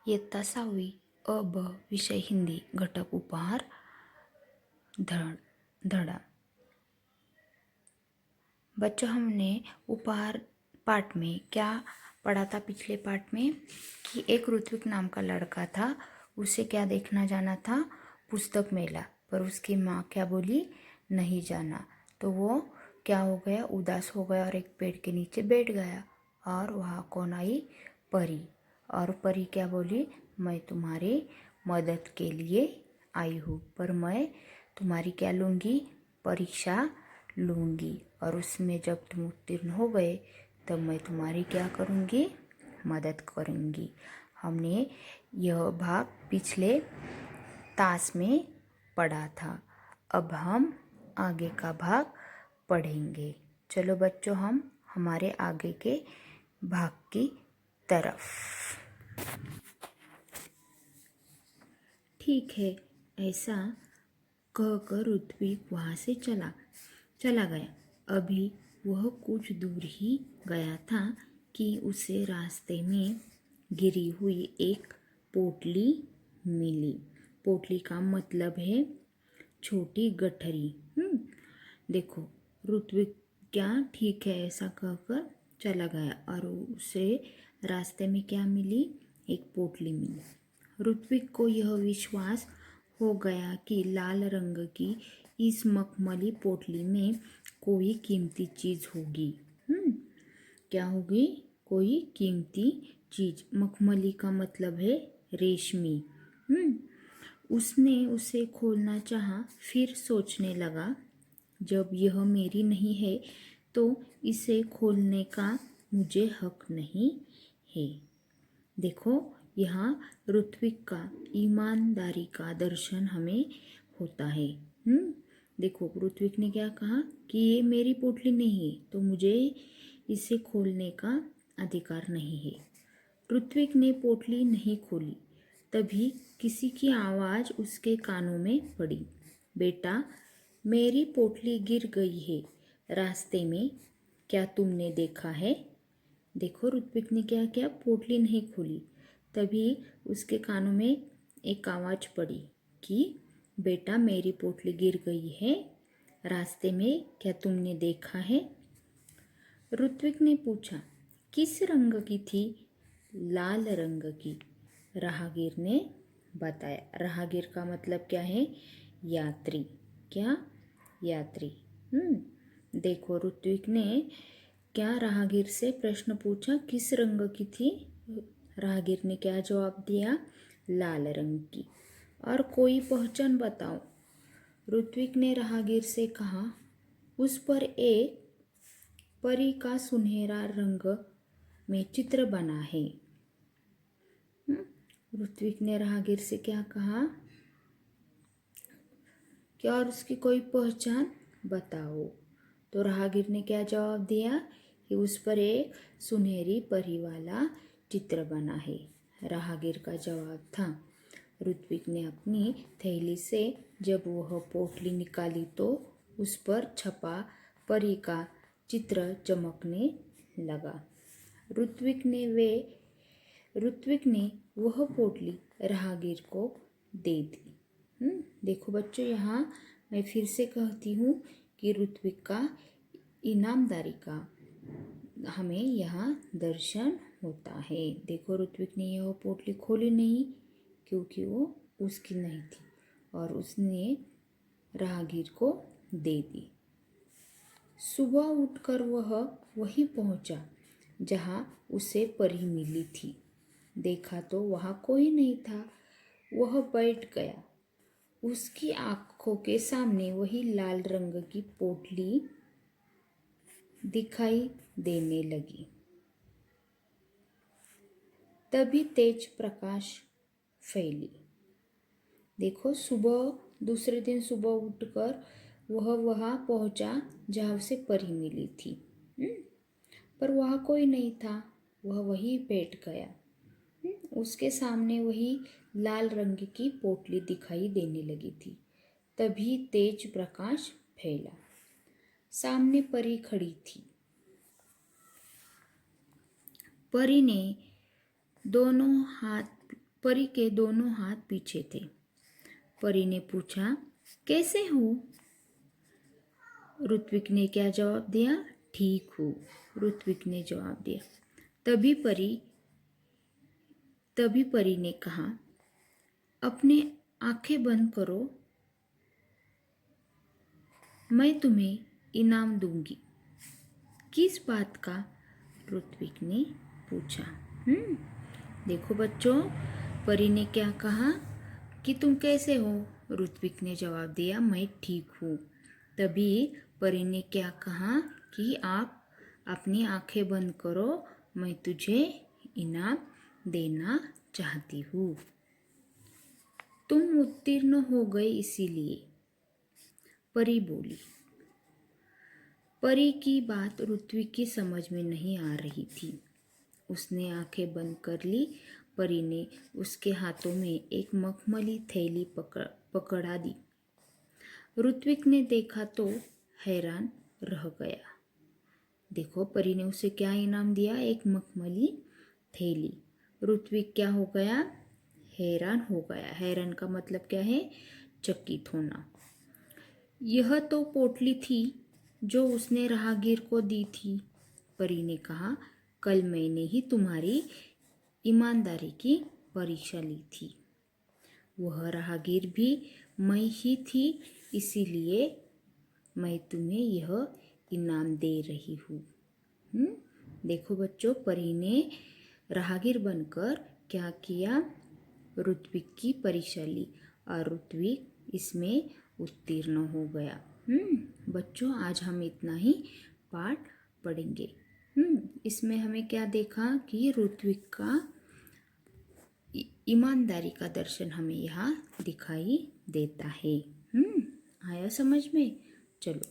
इयत्ता 6वी अ ब विषय हिंदी घटक उपहार धड़ा। बच्चों, हमने उपहार पाठ में क्या पढ़ा था? पिछले पाठ में कि एक ऋत्विक नाम का लड़का था, उसे क्या देखना जाना था? पुस्तक मेला। पर उसकी माँ क्या बोली? नहीं जाना। तो वो क्या हो गया? उदास हो गया और एक पेड़ के नीचे बैठ गया। और वहाँ कौन आई? परी। और परी क्या बोली? मैं तुम्हारी मदद के लिए आई हूँ, पर मैं तुम्हारी क्या लूँगी? परीक्षा लूँगी, और उसमें जब तुम उत्तीर्ण हो गए तब मैं तुम्हारी क्या करूँगी? मदद करूँगी। हमने यह भाग पिछले तास में पढ़ा था। अब हम आगे का भाग पढ़ेंगे। चलो बच्चों, हम हमारे आगे के भाग की तरफ। ठीक है, ऐसा कहकर ऋत्विक वहाँ से चला गया। अभी वह कुछ दूर ही गया था कि उसे रास्ते में गिरी हुई एक पोटली मिली। पोटली का मतलब है छोटी गठरी। देखो, ऋत्विक क्या ठीक है ऐसा कहकर चला गया और उसे रास्ते में क्या मिली? एक पोटली मिली। ऋत्विक को यह विश्वास हो गया कि लाल रंग की इस मखमली पोटली में कोई कीमती चीज होगी। क्या होगी? कोई कीमती चीज। मखमली का मतलब है रेशमी। उसने उसे खोलना चाहा, फिर सोचने लगा, जब यह मेरी नहीं है तो इसे खोलने का मुझे हक नहीं है। देखो, यहाँ ऋत्विक का ईमानदारी का दर्शन हमें होता है। देखो, ऋत्विक ने क्या कहा कि ये मेरी पोटली नहीं है तो मुझे इसे खोलने का अधिकार नहीं है। ऋत्विक ने पोटली नहीं खोली, तभी किसी की आवाज़ उसके कानों में पड़ी। बेटा, मेरी पोटली गिर गई है रास्ते में, क्या तुमने देखा है? देखो, ऋत्विक ने क्या किया? पोटली नहीं खोली, तभी उसके कानों में एक आवाज़ पड़ी कि बेटा, मेरी पोटली गिर गई है रास्ते में, क्या तुमने देखा है? ऋत्विक ने पूछा, किस रंग की थी? लाल रंग की। राहगीर ने बताया। राहगीर का मतलब क्या है? यात्री। क्या? यात्री। देखो, ऋत्विक ने क्या राहगीर से प्रश्न पूछा, किस रंग की थी? राहगीर ने क्या जवाब दिया? लाल रंग की। और कोई पहचान बताओ। ऋत्विक ने राहगीर से कहा, उस पर एक परी का सुनहरा रंग में चित्र बना है। ऋत्विक ने राहगीर से क्या कहा? क्या और उसकी कोई पहचान बताओ। तो राहगीर ने क्या जवाब दिया कि उस पर एक सुनहरी परी वाला चित्र बना है। राहगीर का जवाब था। ऋत्विक ने अपनी थैली से जब वह पोटली निकाली तो उस पर छपा परी का चित्र चमकने लगा। ऋत्विक ने वह पोटली राहगीर को दे दी। देखो बच्चों, यहाँ मैं फिर से कहती हूँ कि ऋत्विक का ईमानदारी का हमें यहाँ दर्शन होता है। देखो, ऋत्विक ने यह पोटली खोली नहीं क्योंकि वो उसकी नहीं थी और उसने राहगीर को दे दी। सुबह उठकर वह वहीं पहुंचा जहाँ उसे परी मिली थी। देखा तो वहाँ कोई नहीं था। वह बैठ गया। उसकी आंखों के सामने वही लाल रंग की पोटली दिखाई देने लगी। तभी तेज प्रकाश फैली। देखो, दूसरे दिन सुबह उठकर वह वहाँ पहुँचा जहाँ उसे परी मिली थी। पर वहाँ कोई नहीं था। वह वहीं बैठ गया। उसके सामने वही लाल रंग की पोटली दिखाई देने लगी थी। तभी तेज प्रकाश फैला। सामने परी खड़ी थी। परी ने दोनों हाथ परी के दोनों हाथ पीछे थे। परी ने पूछा, कैसे हो? ऋत्विक ने क्या जवाब दिया? ठीक हूँ, ऋत्विक ने जवाब दिया। तभी परी ने कहा, अपने आंखें बंद करो, मैं तुम्हें इनाम दूंगी। किस बात का? ऋत्विक ने पूछा। देखो बच्चों, परी ने क्या कहा कि तुम कैसे हो? ऋत्विक ने जवाब दिया, मैं ठीक हूँ। तभी परी ने क्या कहा कि आप अपनी आंखें बंद करो, मैं तुझे इनाम देना चाहती हूँ। तुम उत्तीर्ण हो गए इसीलिए, परी बोली। परी की बात ऋत्विक की समझ में नहीं आ रही थी। उसने आंखें बंद कर ली। परी ने उसके हाथों में एक मखमली थैली पकड़ा दी। ऋत्विक ने देखा तो हैरान रह गया। देखो, परी ने उसे क्या इनाम दिया? एक मखमली थैली। ऋत्विक क्या हो गया? हैरान हो गया। हैरान का मतलब क्या है? चकित होना। यह तो पोटली थी जो उसने राहगीर को दी थी। परी ने कहा, कल मैंने ही तुम्हारी ईमानदारी की परीक्षा ली थी। वह राहगीर भी मैं ही थी, इसीलिए मैं तुम्हें यह इनाम दे रही हूँ। देखो बच्चों, परी ने राहगीर बनकर क्या किया? ऋत्विक की परीक्षा ली और ऋत्विक इसमें उत्तीर्ण हो गया। बच्चों, आज हम इतना ही पाठ पढ़ेंगे। इसमें हमें क्या देखा कि ऋत्विक का ईमानदारी का दर्शन हमें यहाँ दिखाई देता है। आया समझ में? चलो